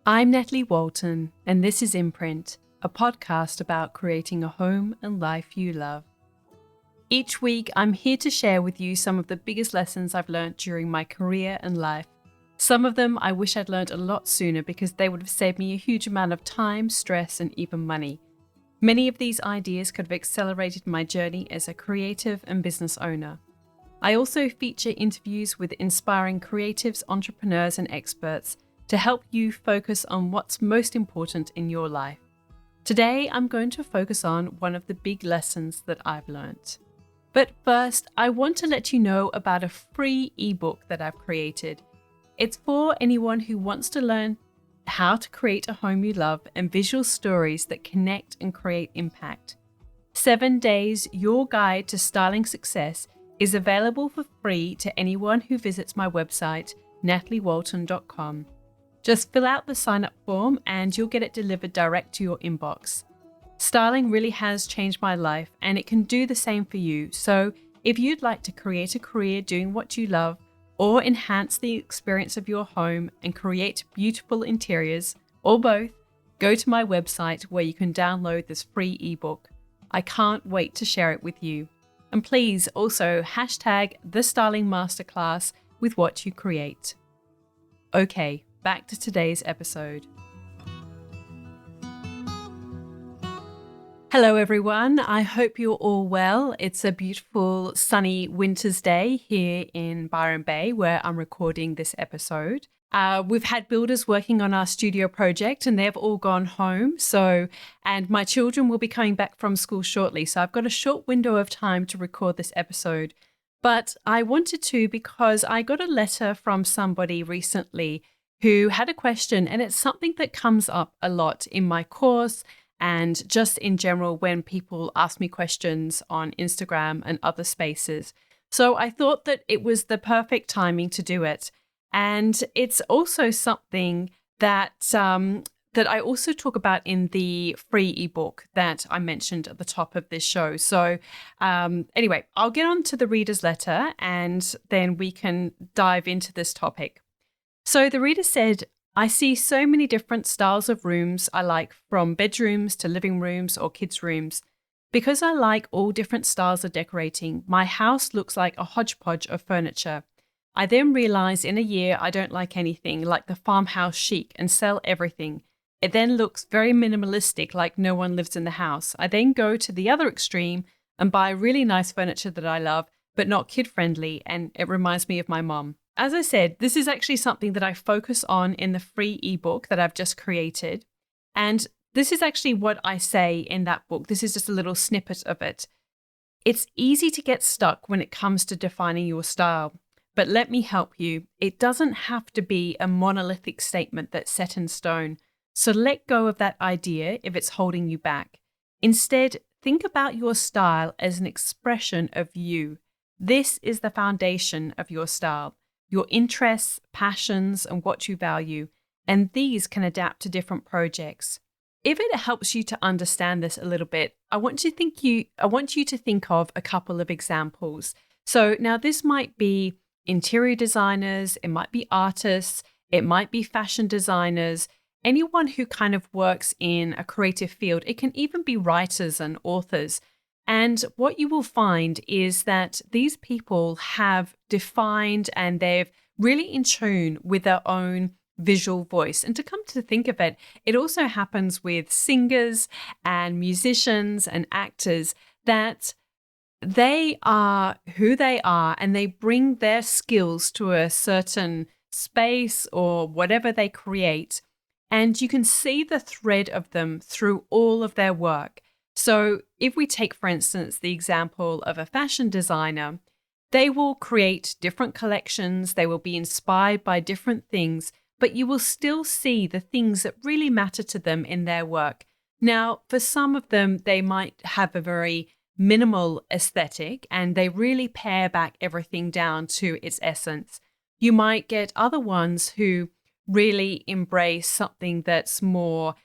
I'm Natalie Walton, and this is Imprint, a podcast about creating a home and life you love. Each week, I'm here to share with you some of the biggest lessons I've learned during my career and life. Some of them I wish I'd learned a lot sooner because they would have saved me a huge amount of time, stress, and even money. Many of these ideas could have accelerated my journey as a creative and business owner. I also feature interviews with inspiring creatives, entrepreneurs, and experts to help you focus on what's most important in your life. Today, I'm going to focus on one of the big lessons that I've learned. But first, I want to let you know about a free ebook that I've created. It's for anyone who wants to learn how to create a home you love and visual stories that connect and create impact. 7 Days, Your Guide to Styling Success is available for free to anyone who visits my website, nataliewalton.com. Just fill out the sign-up form and you'll get it delivered direct to your inbox. Styling really has changed my life and it can do the same for you. So if you'd like to create a career doing what you love or enhance the experience of your home and create beautiful interiors, or both, go to my website where you can download this free ebook. I can't wait to share it with you. And please also hashtag the Styling Masterclass with what you create. Okay. Back to today's episode. Hello everyone, I hope you're all well. It's a beautiful sunny winter's day here in Byron Bay where I'm recording this episode. We've had builders working on our studio project and they've all gone home. And my children will be coming back from school shortly. So I've got a short window of time to record this episode. But I wanted to because I got a letter from somebody recently who had a question, and it's something that comes up a lot in my course and just in general when people ask me questions on Instagram and other spaces. So I thought that it was the perfect timing to do it. And it's also something that that I also talk about in the free ebook that I mentioned at the top of this show. So anyway, I'll get on to the reader's letter and then we can dive into this topic. So the reader said, I see so many different styles of rooms I like, from bedrooms to living rooms or kids' rooms. Because I like all different styles of decorating, my house looks like a hodgepodge of furniture. I then realize in a year I don't like anything, like the farmhouse chic, and sell everything. It then looks very minimalistic, like no one lives in the house. I then go to the other extreme and buy really nice furniture that I love, but not kid-friendly, and it reminds me of my mom. As I said, this is actually something that I focus on in the free ebook that I've just created. And this is actually what I say in that book. This is just a little snippet of it. It's easy to get stuck when it comes to defining your style. But let me help you. It doesn't have to be a monolithic statement that's set in stone. So let go of that idea if it's holding you back. Instead, think about your style as an expression of you. This is the foundation of your style. Your interests, passions, and what you value, and these can adapt to different projects. If it helps you to understand this a little bit, I want you to think of a couple of examples. So now this might be interior designers, it might be artists, it might be fashion designers, anyone who kind of works in a creative field. It can even be writers and authors. And what you will find is that these people have defined and they're really in tune with their own visual voice. And to come to think of it, it also happens with singers and musicians and actors that they are who they are and they bring their skills to a certain space or whatever they create. And you can see the thread of them through all of their work. So if we take, for instance, the example of a fashion designer, they will create different collections, they will be inspired by different things, but you will still see the things that really matter to them in their work. Now, for some of them, they might have a very minimal aesthetic and they really pare back everything down to its essence. You might get other ones who really embrace something that's more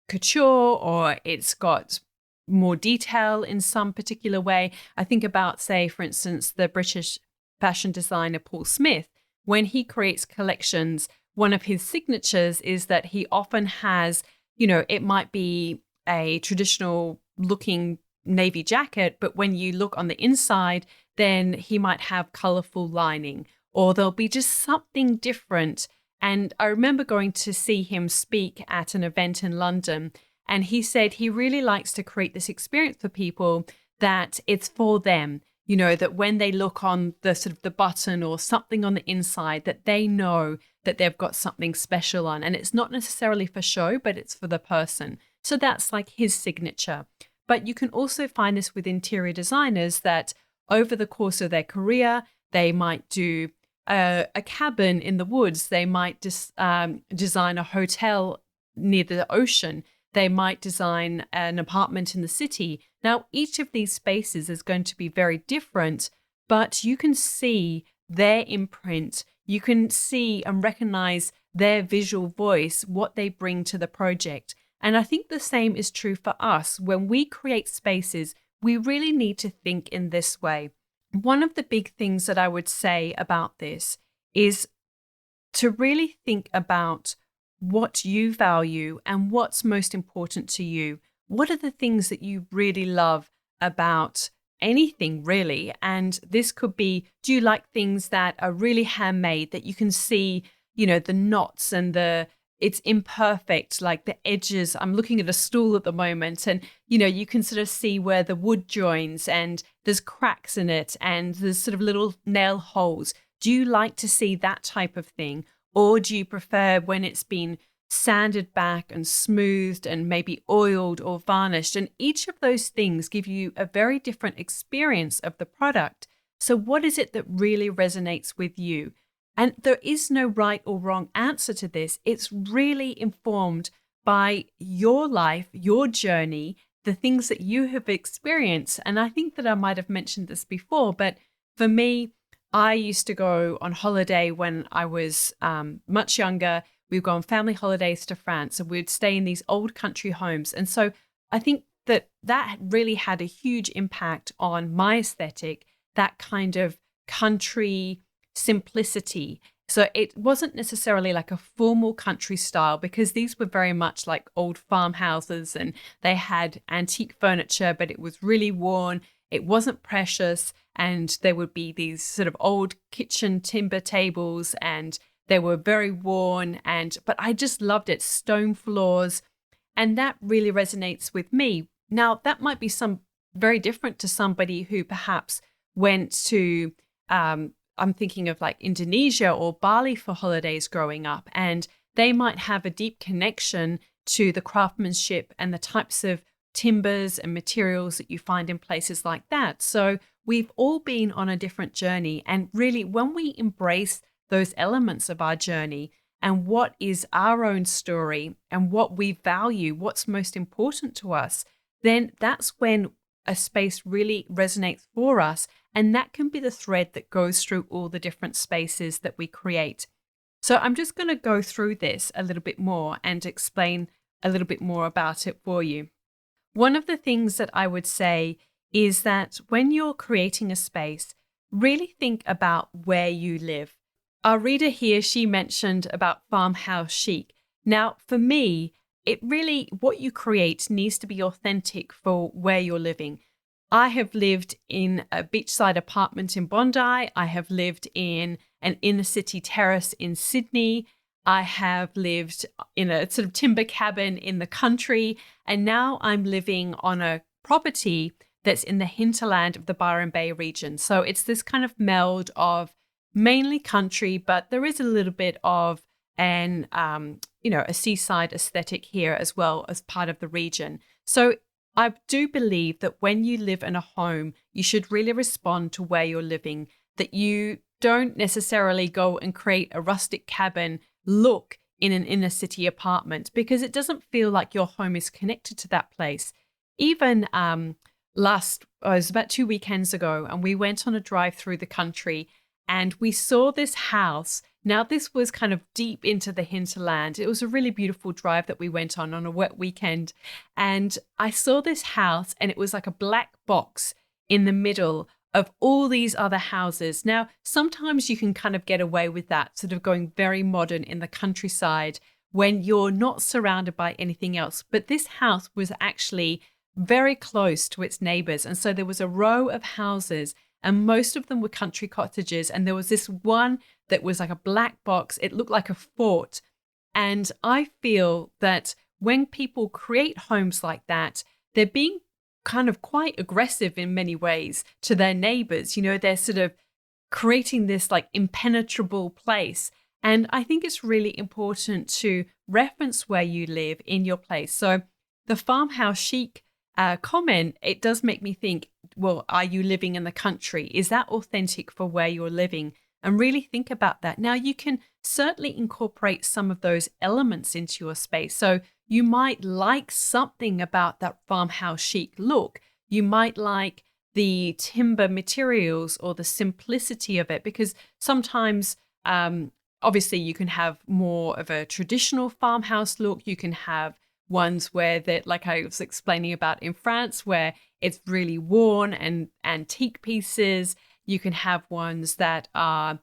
couture, or it's got more detail in some particular way. I think about, say, for instance, the British fashion designer Paul Smith, when he creates collections one of his signatures is that he often has, it might be a traditional looking navy jacket, but when you look on the inside, then he might have colorful lining, or there'll be just something different. And I remember going to see him speak at an event in London, and he said he really likes to create this experience for people that it's for them, that when they look on the sort of the button or something on the inside, that they know that they've got something special on. And it's not necessarily for show, but it's for the person. So that's like his signature. But you can also find this with interior designers that over the course of their career, they might do a cabin in the woods. They might design a hotel near the ocean. They might design an apartment in the city. Now, each of these spaces is going to be very different, but you can see their imprint. You can see and recognize their visual voice, what they bring to the project. And I think the same is true for us. When we create spaces, we really need to think in this way. One of the big things that I would say about this is to really think about what you value and what's most important to you. What are the things that you really love about anything, really? And this could be, do you like things that are really handmade, that you can see, the knots and it's imperfect, like the edges. I'm looking at a stool at the moment and, you can sort of see where the wood joins and there's cracks in it and there's sort of little nail holes. Do you like to see that type of thing? Or do you prefer when it's been sanded back and smoothed and maybe oiled or varnished? And each of those things give you a very different experience of the product. So what is it that really resonates with you? And there is no right or wrong answer to this. It's really informed by your life, your journey, the things that you have experienced. And I think that I might have mentioned this before, but for me, I used to go on holiday when I was much younger. We'd go on family holidays to France and we'd stay in these old country homes. And so I think that really had a huge impact on my aesthetic, that kind of country simplicity. So it wasn't necessarily like a formal country style, because these were very much like old farmhouses and they had antique furniture, but it was really worn. It wasn't precious. And there would be these sort of old kitchen timber tables and they were very worn. But I just loved it. Stone floors. And that really resonates with me. Now, that might be very different to somebody who perhaps went to, I'm thinking of like Indonesia or Bali for holidays growing up, and they might have a deep connection to the craftsmanship and the types of timbers and materials that you find in places like that. So we've all been on a different journey. And really, when we embrace those elements of our journey and what is our own story and what we value, what's most important to us, then that's when a space really resonates for us. And that can be the thread that goes through all the different spaces that we create. So I'm just going to go through this a little bit more and explain a little bit more about it for you. One of the things that I would say is that when you're creating a space, really think about where you live. Our reader here, she mentioned about farmhouse chic. Now, for me, what you create needs to be authentic for where you're living. I have lived in a beachside apartment in Bondi. I have lived in an inner city terrace in Sydney. I have lived in a sort of timber cabin in the country. And now I'm living on a property that's in the hinterland of the Byron Bay region. So it's this kind of meld of mainly country, but there is a little bit of a seaside aesthetic here as well as part of the region. So I do believe that when you live in a home, you should really respond to where you're living, that you don't necessarily go and create a rustic cabin look in an inner city apartment, because it doesn't feel like your home is connected to that place. Even it was about 2 weekends ago, and we went on a drive through the country and we saw this house. Now, this was kind of deep into the hinterland. It was a really beautiful drive that we went on a wet weekend. And I saw this house and it was like a black box in the middle of all these other houses. Now, sometimes you can kind of get away with that, sort of going very modern in the countryside when you're not surrounded by anything else. But this house was actually very close to its neighbors. And so there was a row of houses, and most of them were country cottages. And there was this one that was like a black box. It looked like a fort. And I feel that when people create homes like that, they're being kind of quite aggressive in many ways to their neighbors. They're sort of creating this like impenetrable place. And I think it's really important to reference where you live in your place. So the farmhouse chic comment, it does make me think, well, are you living in the country? Is that authentic for where you're living? And really think about that. Now, you can certainly incorporate some of those elements into your space. So you might like something about that farmhouse chic look. You might like the timber materials or the simplicity of it, because sometimes, obviously, you can have more of a traditional farmhouse look. You can have ones where that, like I was explaining about in France, where it's really worn and antique pieces. You can have ones that are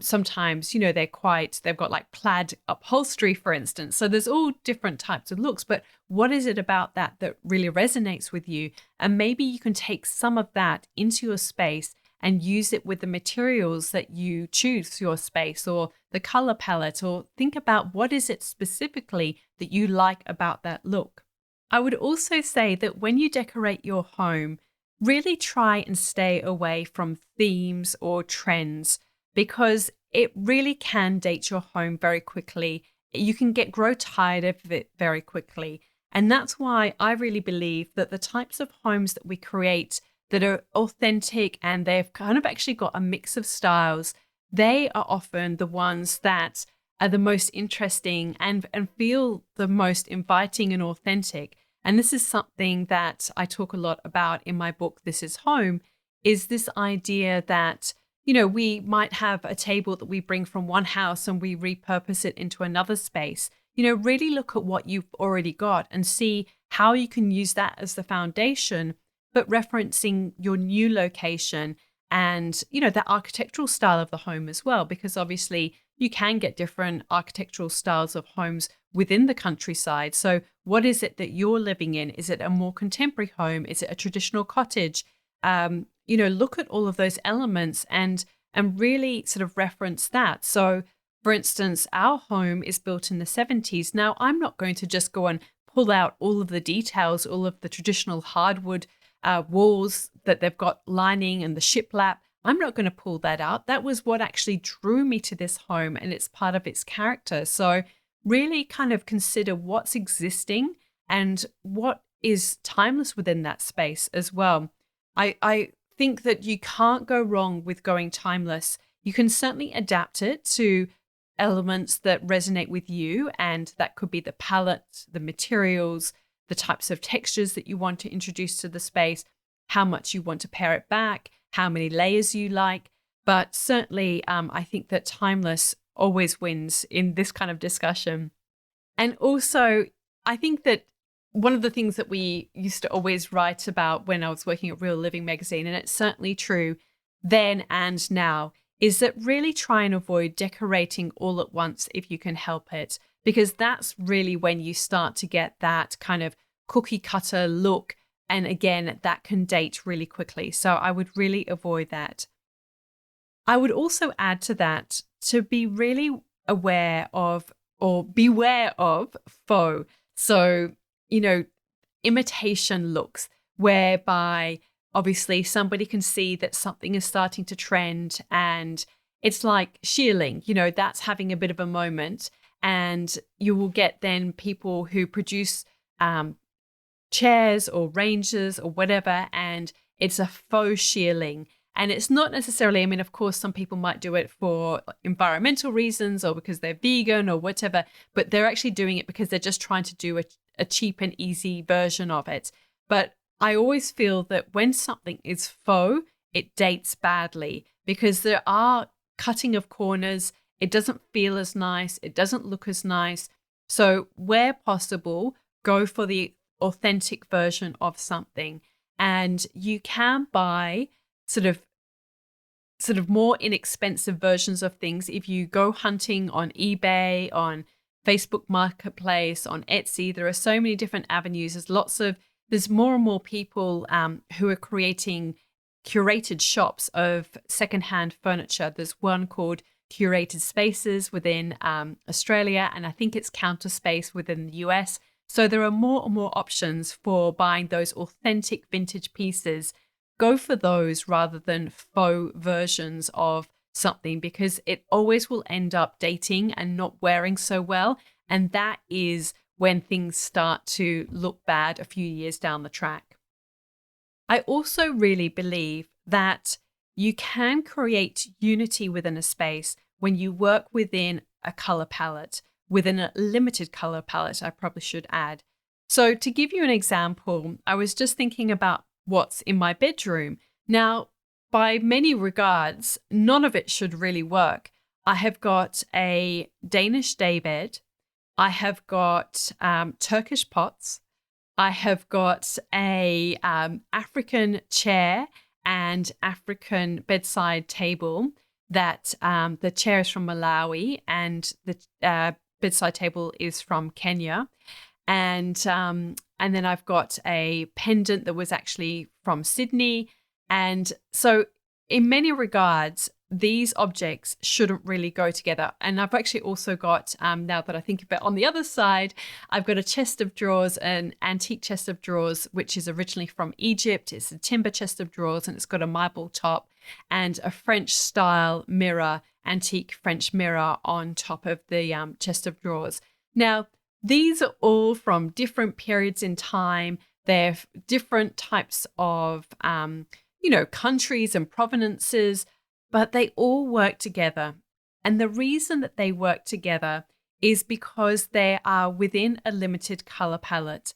sometimes, they've got like plaid upholstery, for instance. So there's all different types of looks, but what is it about that really resonates with you? And maybe you can take some of that into your space and use it with the materials that you choose for your space, or the color palette, or think about what is it specifically that you like about that look. I would also say that when you decorate your home, really try and stay away from themes or trends, because it really can date your home very quickly. You can grow tired of it very quickly. And that's why I really believe that the types of homes that we create that are authentic and they've kind of actually got a mix of styles, they are often the ones that are the most interesting and feel the most inviting and authentic. And this is something that I talk a lot about in my book, This Is Home, is this idea that, we might have a table that we bring from one house and we repurpose it into another space. Really look at what you've already got and see how you can use that as the foundation, but referencing your new location and, the architectural style of the home as well, because obviously you can get different architectural styles of homes within the countryside. So what is it that you're living in? Is it a more contemporary home? Is it a traditional cottage? Look at all of those elements and really sort of reference that. So for instance, our home is built in the 70s. Now, I'm not going to just go and pull out all of the details, all of the traditional hardwood walls that they've got lining and the shiplap. I'm not going to pull that out. That was what actually drew me to this home, and it's part of its character. So really kind of consider what's existing and what is timeless within that space as well. I think that you can't go wrong with going timeless. You can certainly adapt it to elements that resonate with you, and that could be the palette, the materials, the types of textures that you want to introduce to the space, how much you want to pare it back, how many layers you like. But certainly, I think that timeless always wins in this kind of discussion. And also, I think that one of the things that we used to always write about when I was working at Real Living magazine, and it's certainly true then and now, is that really try and avoid decorating all at once if you can help it, because that's really when you start to get that kind of cookie cutter look. And again, that can date really quickly. So I would really avoid that. I would also add to that to be really aware of or beware of faux. So, imitation looks, whereby obviously somebody can see that something is starting to trend and it's like shearling, that's having a bit of a moment. And you will get then people who produce chairs or ranges or whatever, and it's a faux shearling. And it's not necessarily, of course, some people might do it for environmental reasons or because they're vegan or whatever, but they're actually doing it because they're just trying to do a cheap and easy version of it. But I always feel that when something is faux, it dates badly because there are cutting of corners. It doesn't feel as nice. It doesn't look as nice. So where possible, go for the authentic version of something. And you can buy sort of more inexpensive versions of things. If you go hunting on eBay, on Facebook Marketplace, on Etsy, there are so many different avenues. There's more and more people who are creating curated shops of secondhand furniture. There's one called Curated Spaces within Australia, and I think it's Counterspace within the US. So there are more and more options for buying those authentic vintage pieces. Go for those rather than faux versions of something, because it always will end up dating and not wearing so well. And that is when things start to look bad a few years down the track. I also really believe that you can create unity within a space when you work within a color palette, within a limited color palette, I probably should add. So to give you an example, I was just thinking about what's in my bedroom. Now, by many regards, none of it should really work. I have got a Danish daybed. I have got Turkish pots. I have got a African chair and African bedside table. That the chair is from Malawi and the bedside table is from Kenya. And then I've got a pendant that was actually from Sydney. And so in many regards, these objects shouldn't really go together. And I've actually also got, now that I think of it, on the other side, I've got a chest of drawers, an antique chest of drawers, which is originally from Egypt. It's a timber chest of drawers, and it's got a marble top and a French style mirror, antique French mirror on top of the chest of drawers. Now, these are all from different periods in time. They're different types of, countries and provenances, but they all work together. And the reason that they work together is because they are within a limited color palette.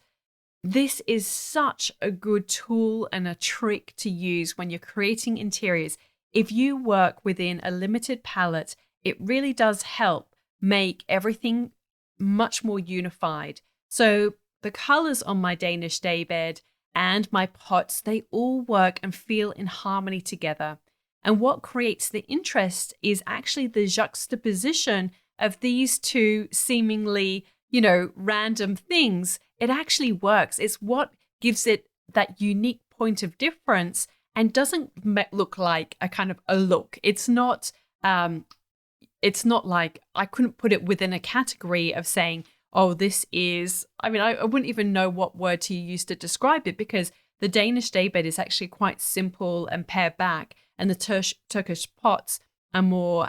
This is such a good tool and a trick to use when you're creating interiors. If you work within a limited palette, it really does help make everything much more unified. So the colors on my Danish daybed and my pots, they all work and feel in harmony together. And what creates the interest is actually the juxtaposition of these two seemingly, random things. It actually works. It's what gives it that unique point of difference and doesn't look like a kind of a look. It's not like I couldn't put it within a category of saying, oh, this is, I wouldn't even know what word to use to describe it, because the Danish daybed is actually quite simple and pared back. And the Turkish pots are more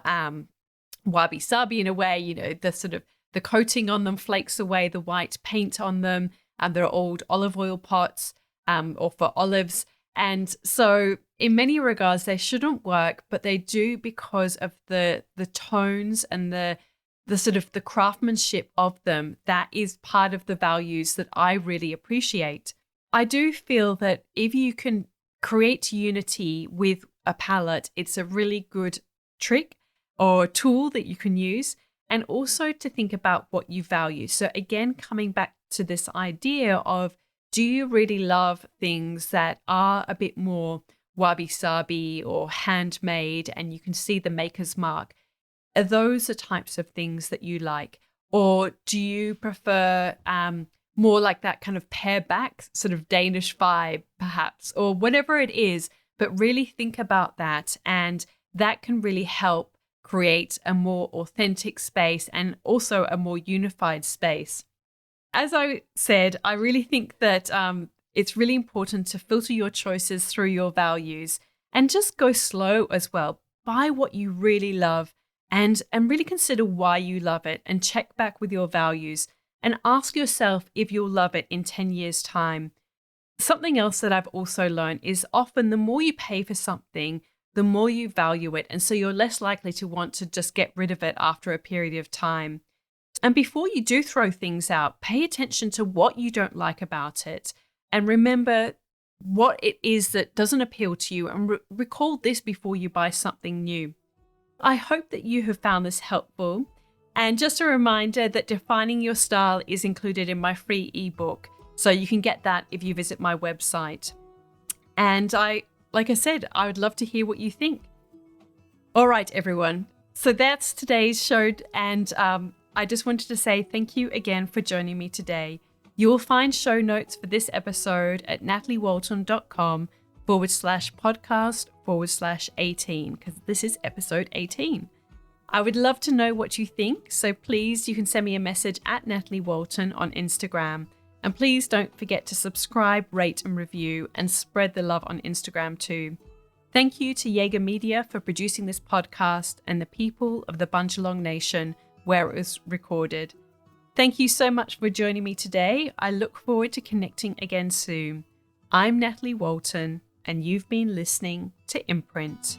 wabi-sabi in a way, the coating on them flakes away the white paint on them. And they're old olive oil pots or for olives. And so in many regards, they shouldn't work, but they do because of the tones and the craftsmanship of them. That is part of the values that I really appreciate. I do feel that if you can create unity with a palette, it's a really good trick or tool that you can use, and also to think about what you value. So again, coming back to this idea of, do you really love things that are a bit more wabi-sabi or handmade and you can see the maker's mark? Are those the types of things that you like? Or do you prefer more like that kind of pared back sort of Danish vibe perhaps, or whatever it is? But really think about that, and that can really help create a more authentic space and also a more unified space. As I said, I really think that it's really important to filter your choices through your values and just go slow as well. Buy what you really love and really consider why you love it, and check back with your values and ask yourself if you'll love it in 10 years' time. Something else that I've also learned is often the more you pay for something, the more you value it. And so you're less likely to want to just get rid of it after a period of time. And before you do throw things out, pay attention to what you don't like about it. And remember what it is that doesn't appeal to you, and recall this before you buy something new. I hope that you have found this helpful. And just a reminder that Defining Your Style is included in my free ebook. So you can get that if you visit my website. And I like I said, I would love to hear what you think. All right, everyone. So that's today's show. And I just wanted to say thank you again for joining me today. You will find show notes for this episode at nataliewalton.com/podcast/18, because this is episode 18. I would love to know what you think. So please, you can send me a message at Natalie Walton on Instagram. And please don't forget to subscribe, rate and review, and spread the love on Instagram too. Thank you to Jaeger Media for producing this podcast and the people of the Bundjalung Nation where it was recorded. Thank you so much for joining me today. I look forward to connecting again soon. I'm Natalie Walton, and you've been listening to Imprint.